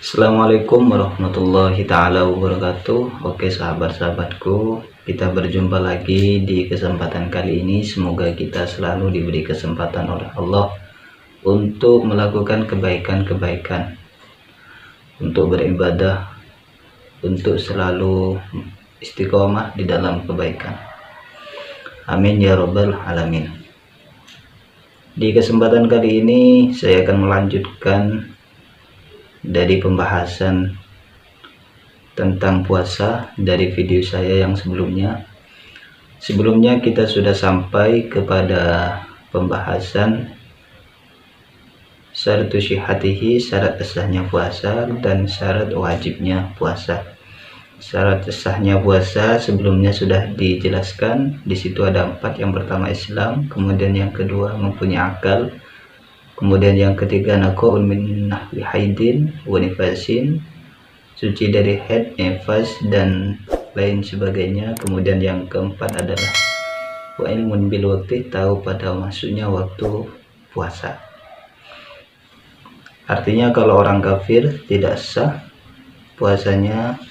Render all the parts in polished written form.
Assalamualaikum warahmatullahi ta'ala wabarakatuh. Oke sahabat-sahabatku, kita berjumpa lagi di kesempatan kali ini. Semoga kita selalu diberi kesempatan oleh Allah untuk melakukan kebaikan-kebaikan, untuk beribadah, untuk selalu istiqomah di dalam kebaikan. Amin ya rabbal alamin. Di kesempatan kali ini saya akan melanjutkan dari pembahasan tentang puasa dari video saya yang sebelumnya. Sebelumnya kita sudah sampai kepada pembahasan syaratu syihatihi, syarat sahnya puasa, dan syarat wajibnya puasa. Syarat sahnya puasa sebelumnya sudah dijelaskan. Di situ ada 4. Yang pertama Islam, kemudian yang kedua mempunyai akal, kemudian yang ketiga naqaun min nahwi haidin wa nifasin, suci dari haid, nifas, dan lain sebagainya. Kemudian yang keempat adalah wa ilmun bil waqti, tahu pada masuknya waktu puasa. Artinya kalau orang kafir tidak sah puasanya.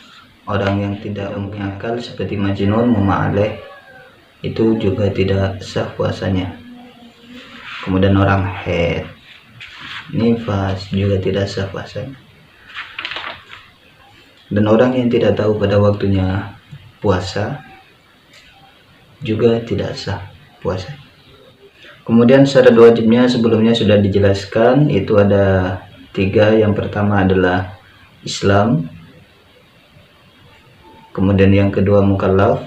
Orang yang tidak mempunyai akal seperti majnun, muma'aleh, itu juga tidak sah puasanya. Kemudian orang haid, nifas juga tidak sah puasanya. Dan orang yang tidak tahu pada waktunya puasa juga tidak sah puasa. Kemudian syarat wajibnya sebelumnya sudah dijelaskan, itu ada 3. Yang pertama adalah Islam, kemudian yang kedua mukallaf,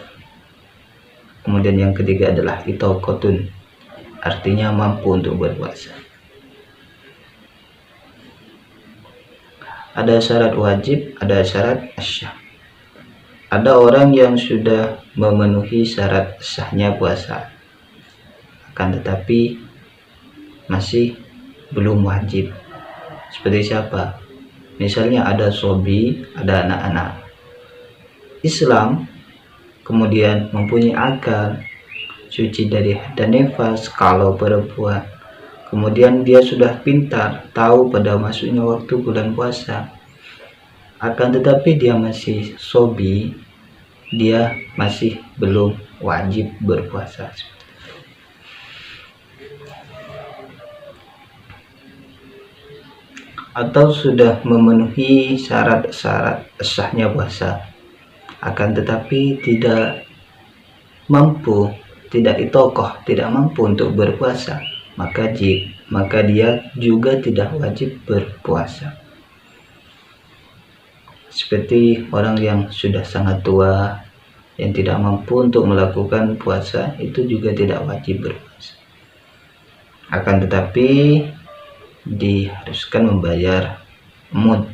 kemudian yang ketiga adalah itaqatun, artinya mampu untuk berpuasa. Ada syarat wajib, ada syarat syah. Ada orang yang sudah memenuhi syarat sahnya puasa, akan tetapi masih belum wajib. Seperti siapa? Misalnya ada sobi, ada anak-anak. Islam, kemudian mempunyai akal, suci dari haid dan nifas kalau perempuan. Kemudian dia sudah pintar, tahu pada masuknya waktu bulan puasa, akan tetapi dia masih sobi, dia masih belum wajib berpuasa. Atau sudah memenuhi syarat-syarat sahnya puasa, akan tetapi tidak mampu, tidak itokoh, tidak mampu untuk berpuasa, maka dia juga tidak wajib berpuasa. Seperti orang yang sudah sangat tua, yang tidak mampu untuk melakukan puasa, itu juga tidak wajib berpuasa, akan tetapi diharuskan membayar mud.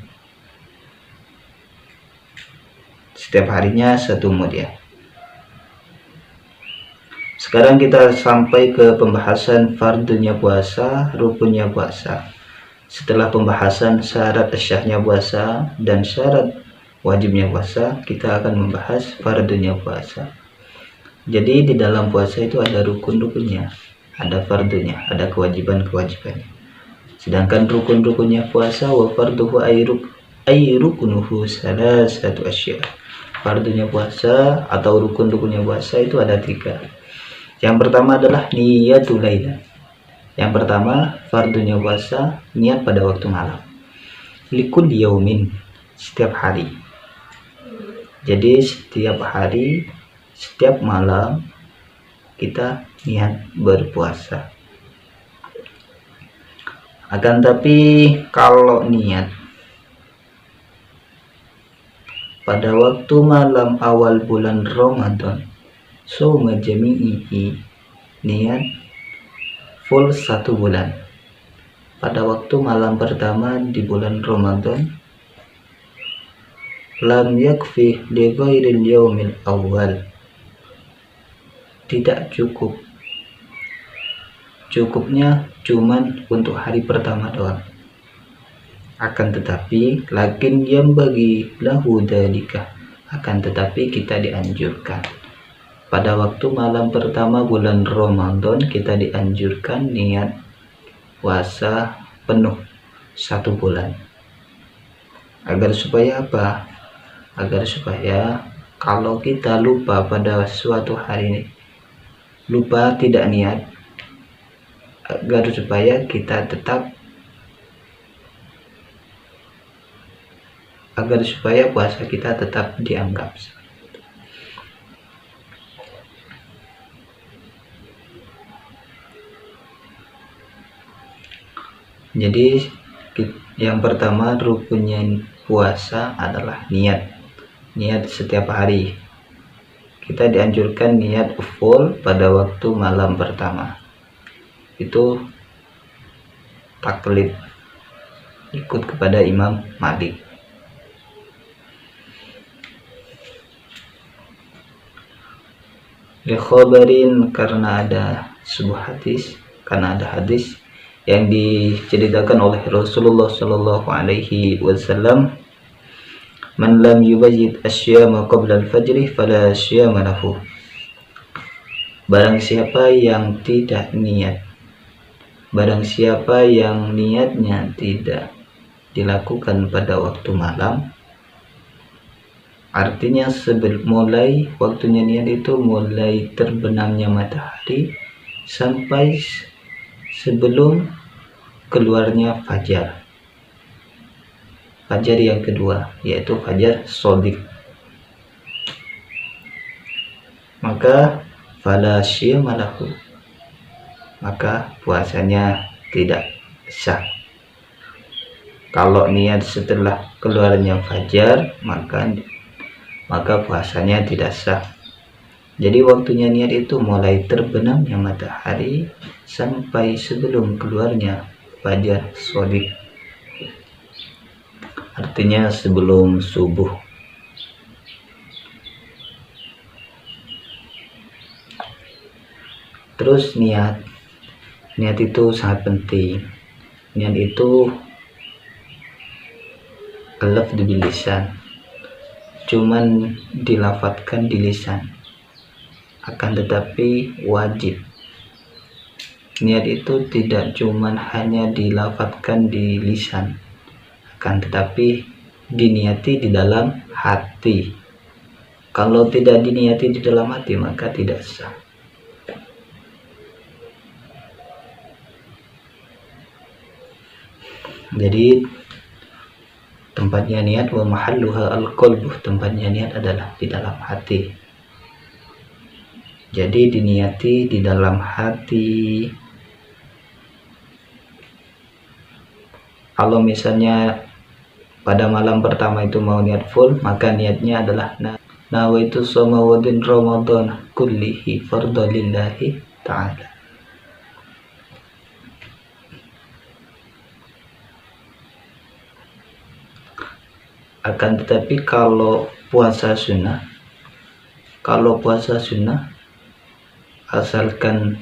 Setiap harinya 1 mud ya. Sekarang kita sampai ke pembahasan fardunya puasa, rukunnya puasa. Setelah pembahasan syarat syahnya puasa dan syarat wajibnya puasa, kita akan membahas fardunya puasa. Jadi di dalam puasa itu ada rukun-rukunnya, ada fardunya, ada kewajiban-kewajibannya. Sedangkan rukun-rukunnya puasa, wa farduhu ayrukunuhu salasatu asya. Fardunya puasa atau rukun-rukunnya puasa itu ada 3. Yang pertama adalah niyatul laila. Yang pertama, fardunya puasa, niat pada waktu malam. Likul yaumin, setiap hari. Jadi setiap hari, setiap malam kita niat berpuasa. Akan tapi kalau niat pada waktu malam awal bulan Ramadan, soma jami'ihi, niat full 1 bulan. Pada waktu malam pertama di bulan Ramadan, lam yakfi li ghairil yaumil awal, tidak cukup. Cukupnya cuman untuk hari pertama doang. Akan tetapi lakin yang bagi lahu dalika, akan tetapi kita dianjurkan pada waktu malam pertama bulan Ramadan, kita dianjurkan niat puasa penuh 1 bulan. Agar supaya apa? Agar supaya kalau kita lupa pada suatu hari ini, lupa tidak niat, agar supaya kita tetap, agar supaya puasa kita tetap dianggap. Jadi yang pertama rukunnya puasa adalah niat. Niat setiap hari. Kita dianjurkan niat full pada waktu malam pertama. Itu taklid, ikut kepada Imam Malik. Likhobarin, karena ada sebuah hadis, karena ada hadis yang diceritakan oleh Rasulullah Shallallahu Alaihi Wasallam, man lam yubayyit asyama qabla al-fajri fala syama lahu. Barang siapa yang tidak niat, barang siapa yang niatnya tidak dilakukan pada waktu malam, artinya mulai waktunya niat itu mulai terbenamnya matahari sampai sebelum keluarnya fajar. Fajar yang kedua, yaitu fajar shodiq. Maka fala syiyama lahu, maka puasanya tidak sah. Kalau niat setelah keluarnya fajar, maka puasanya tidak sah. Jadi waktunya niat itu mulai terbenamnya matahari sampai sebelum keluarnya fajar shodiq, artinya sebelum subuh. Terus niat itu sangat penting. Niat itu alaf di lisan, cuman dilafadzkan di lisan, akan tetapi wajib. Niat itu tidak cuman hanya dilafadzkan di lisan, akan tetapi diniati di dalam hati. Kalau tidak diniati di dalam hati, maka tidak sah. Jadi tempatnya niat, wa mahalluha al-qalbuh, tempatnya niat adalah di dalam hati. Jadi diniati di dalam hati. Kalau misalnya pada malam pertama itu mau niat full, maka niatnya adalah nawaitu shoma wadin ramadan kullihi fardalillahi ta'ala. Akan tetapi kalau puasa sunnah, asalkan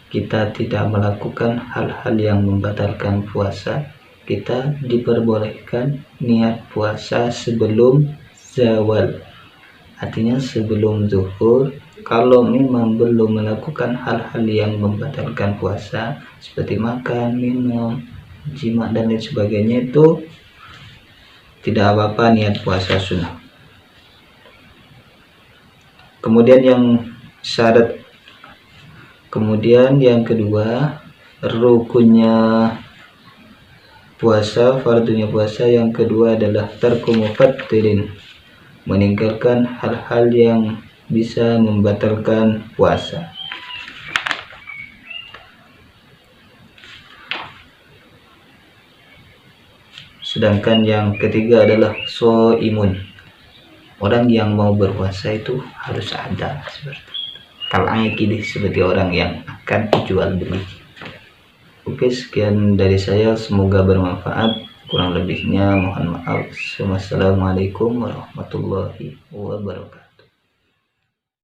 kita tidak melakukan hal-hal yang membatalkan puasa, kita diperbolehkan niat puasa sebelum zawal, artinya sebelum zuhur. Kalau memang belum melakukan hal-hal yang membatalkan puasa seperti makan, minum, jima dan lain sebagainya, itu tidak apa-apa niat puasa sunnah. Kemudian yang kedua, rukunnya puasa, fardunya puasa yang kedua adalah tarku mufattirin, meninggalkan hal-hal yang bisa membatalkan puasa. Sedangkan yang ketiga adalah shoimun, orang yang mau berpuasa itu harus ada seperti seperti orang yang akan jual beli. Oke, sekian dari saya, semoga bermanfaat. Kurang lebihnya mohon maaf. Wassalamualaikum warahmatullahi wabarakatuh.